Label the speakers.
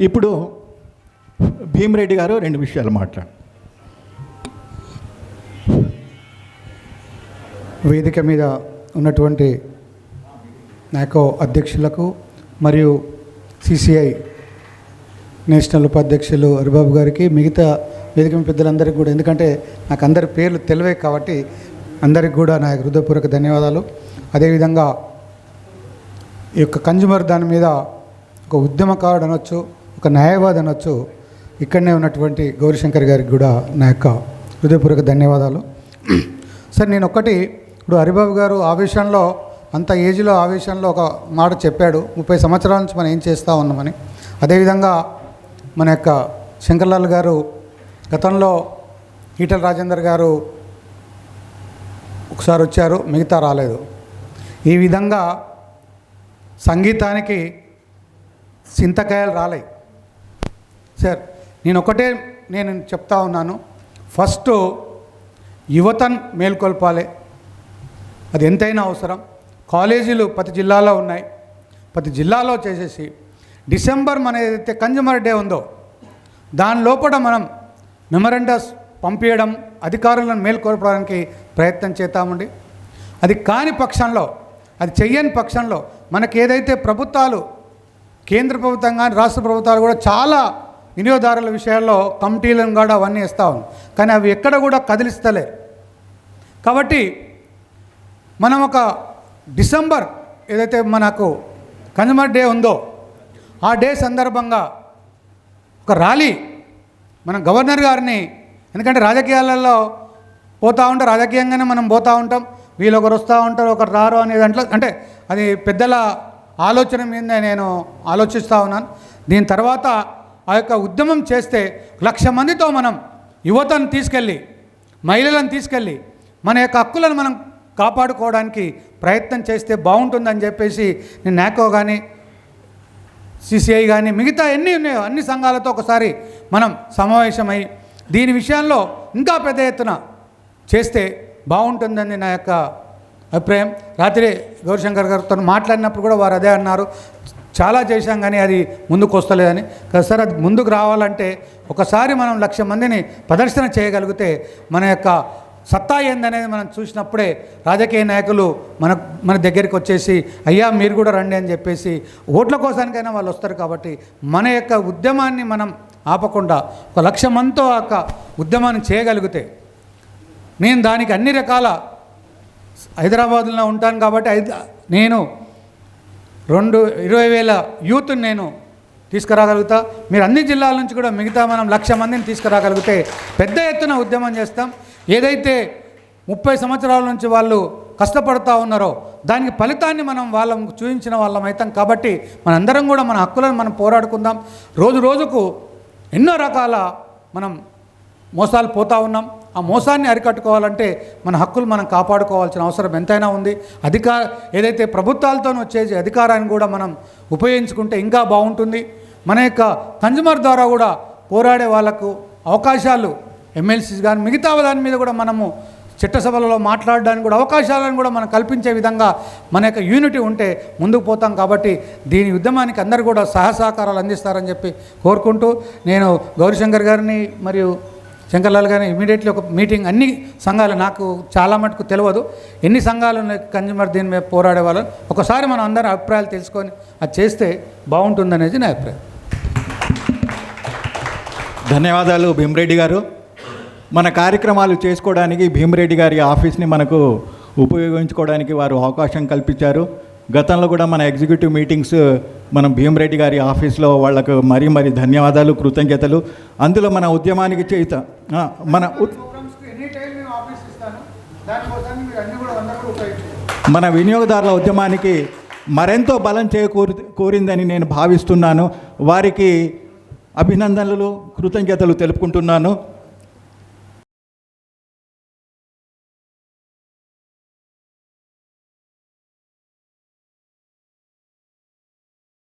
Speaker 1: ఇప్పుడు భీమరెడ్డి గారు 2 విషయాలు మాట్లాడు.
Speaker 2: వేదిక మీద ఉన్నటువంటి నాకో అధ్యక్షులకు మరియు సిసిఐ నేషనల్ ఉపాధ్యక్షులు హరిబాబు గారికి, మిగతా వేదిక పెద్దలందరికీ కూడా, ఎందుకంటే నాకు అందరి పేర్లు తెలివే కాబట్టి అందరికి కూడా నా హృదయపూర్వక ధన్యవాదాలు. అదేవిధంగా ఈ యొక్క కన్జ్యూమర్ దాని మీద ఒక ఉద్యమకారుడు అనొచ్చు, ఒక న్యాయవాది అనొచ్చు, ఇక్కడనే ఉన్నటువంటి గౌరీశంకర్ గారికి కూడా నా యొక్క హృదయపూర్వక ధన్యవాదాలు. సార్, నేను ఒకటి ఇప్పుడు హరిబాబు గారు ఆవేశంలో, అంత ఏజ్లో ఆవేశంలో ఒక మాట చెప్పాడు, 30 సంవత్సరాల నుంచి మనం ఏం చేస్తూ ఉన్నామని. అదేవిధంగా మన యొక్క శంకర్లాల్ గారు గతంలో ఈటల రాజేందర్ గారు ఒకసారి వచ్చారు, మిగతా రాలేదు. ఈ విధంగా సంగీతానికి చింతకాయలు రాలే. సార్, నేను చెప్తా ఉన్నాను, ఫస్ట్ యువతను మేల్కొల్పాలి, అది ఎంతైనా అవసరం. కాలేజీలు ప్రతి జిల్లాలో ఉన్నాయి, ప్రతి జిల్లాలో చేసేసి డిసెంబర్ మన ఏదైతే కన్జ్యూమర్ డే ఉందో దాని లోపల మనం మెమరాండమ్స్ పంపించడం, అధికారులను మేల్కొల్పడానికి ప్రయత్నం చేద్దామండి. అది కాని పక్షంలో, అది చెయ్యని పక్షంలో మనకి ఏదైతే ప్రభుత్వాలు, కేంద్ర ప్రభుత్వం కానీ రాష్ట్ర ప్రభుత్వాలు కూడా చాలా వినియోగదారుల విషయాల్లో కమిటీలను కూడా అవన్నీ ఇస్తూ ఉన్నాయి, కానీ అవి ఎక్కడ కూడా కదిలిస్తలే. కాబట్టి మనం ఒక డిసెంబర్ ఏదైతే మనకు కన్జ్యూమర్ డే ఉందో ఆ డే సందర్భంగా ఒక ర్యాలీ మనం గవర్నర్ గారిని, ఎందుకంటే రాజకీయాలలో పోతూ ఉంటాం, రాజకీయంగానే మనం పోతూ ఉంటాం, వీళ్ళు ఒకరు వస్తూ ఉంటారు, ఒకరు రారు అనే దాంట్లో, అంటే అది పెద్దల ఆలోచన మీద నేను ఆలోచిస్తూ ఉన్నాను. దీని తర్వాత ఆ యొక్క ఉద్యమం చేస్తే 1,00,000 మందితో మనం యువతను తీసుకెళ్ళి, మహిళలను తీసుకెళ్ళి మన యొక్క హక్కులను మనం కాపాడుకోవడానికి ప్రయత్నం చేస్తే బాగుంటుందని చెప్పేసి నేను నాకో కానీ సిసిఐ కానీ మిగతా ఎన్ని ఉన్నాయో అన్ని సంఘాలతో ఒకసారి మనం సమావేశమై దీని విషయంలో ఇంకా పెద్ద ఎత్తున చేస్తే బాగుంటుందని నా యొక్క అభిప్రాయం. రాత్రి గౌరీశంకర్ గారితో మాట్లాడినప్పుడు కూడా వారు అదే అన్నారు, చాలా చేశాం కానీ అది ముందుకు వస్తలేదని. కదా సార్, అది ముందుకు రావాలంటే ఒకసారి మనం 1,00,000 మందిని ప్రదర్శన చేయగలిగితే మన యొక్క సత్తా ఏందనేది మనం చూసినప్పుడే రాజకీయ నాయకులు మన దగ్గరికి వచ్చేసి అయ్యా మీరు కూడా రండి అని చెప్పేసి ఓట్ల కోసానికైనా వాళ్ళు వస్తారు. కాబట్టి మన యొక్క ఉద్యమాన్ని మనం ఆపకుండా 1,00,000 మందితో ఆ యొక్క ఉద్యమాన్ని చేయగలిగితే, నేను దానికి అన్ని రకాల హైదరాబాద్లో ఉంటాను కాబట్టి నేను 20,000 యూత్ని నేను తీసుకురాగలుగుతా. మీరు అన్ని జిల్లాల నుంచి కూడా మిగతా మనం 1,00,000 మందిని తీసుకురాగలిగితే పెద్ద ఎత్తున ఉద్యమం చేస్తాం. ఏదైతే 30 సంవత్సరాల నుంచి వాళ్ళు కష్టపడుతూ ఉన్నారో దానికి ఫలితాన్ని మనం వాళ్ళకు చూపించిన వాళ్ళం అవుతాం. కాబట్టి మనందరం కూడా మన హక్కులను మనం పోరాడుకుందాం. రోజు రోజుకు ఎన్నో రకాల మనం మోసాలు పోతూ ఉన్నాం. ఆ మోసాన్ని అరికట్టుకోవాలంటే మన హక్కులు మనం కాపాడుకోవాల్సిన అవసరం ఎంతైనా ఉంది. ఏదైతే ప్రభుత్వాలతో వచ్చే అధికారాన్ని కూడా మనం ఉపయోగించుకుంటే ఇంకా బాగుంటుంది. మన యొక్క కన్జ్యూమర్ ద్వారా కూడా పోరాడే వాళ్ళకు అవకాశాలు, ఎమ్మెల్సీస్ కానీ మిగతా దాని మీద కూడా మనము చట్టసభలలో మాట్లాడడానికి కూడా అవకాశాలను కూడా మనం కల్పించే విధంగా మన యొక్క యూనిటీ ఉంటే ముందుకు పోతాం. కాబట్టి దీని ఉద్యమానికి అందరూ కూడా సహకారాలు అందిస్తారని చెప్పి కోరుకుంటూ, నేను గౌరీశంకర్ గారిని మరియు శంకర్లాల్ గారిని ఇమీడియట్లీ ఒక మీటింగ్, అన్ని సంఘాలు, నాకు చాలా మటుకు తెలియదు ఎన్ని సంఘాలు కన్జ్యూమర్ దీని మీద పోరాడే వాళ్ళు, ఒకసారి మనం అందరి అభిప్రాయాలు తెలుసుకొని అది చేస్తే బాగుంటుందనేది నా అభిప్రాయం.
Speaker 1: ధన్యవాదాలు భీమరెడ్డి గారు. మన కార్యక్రమాలు చేసుకోవడానికి భీమరెడ్డి గారి ఆఫీస్ని మనకు ఉపయోగించుకోవడానికి వారు అవకాశం కల్పించారు. గతంలో కూడా మన ఎగ్జిక్యూటివ్ మీటింగ్స్ మనం భీమరెడ్డి గారి ఆఫీస్లో వాళ్ళకు మరీ ధన్యవాదాలు, కృతజ్ఞతలు. అందులో మన ఉద్యమానికి మన వినియోగదారుల ఉద్యమానికి మరెంతో బలం కోరిందని నేను భావిస్తున్నాను. వారికి అభినందనలు, కృతజ్ఞతలు తెలుపుకుంటున్నాను.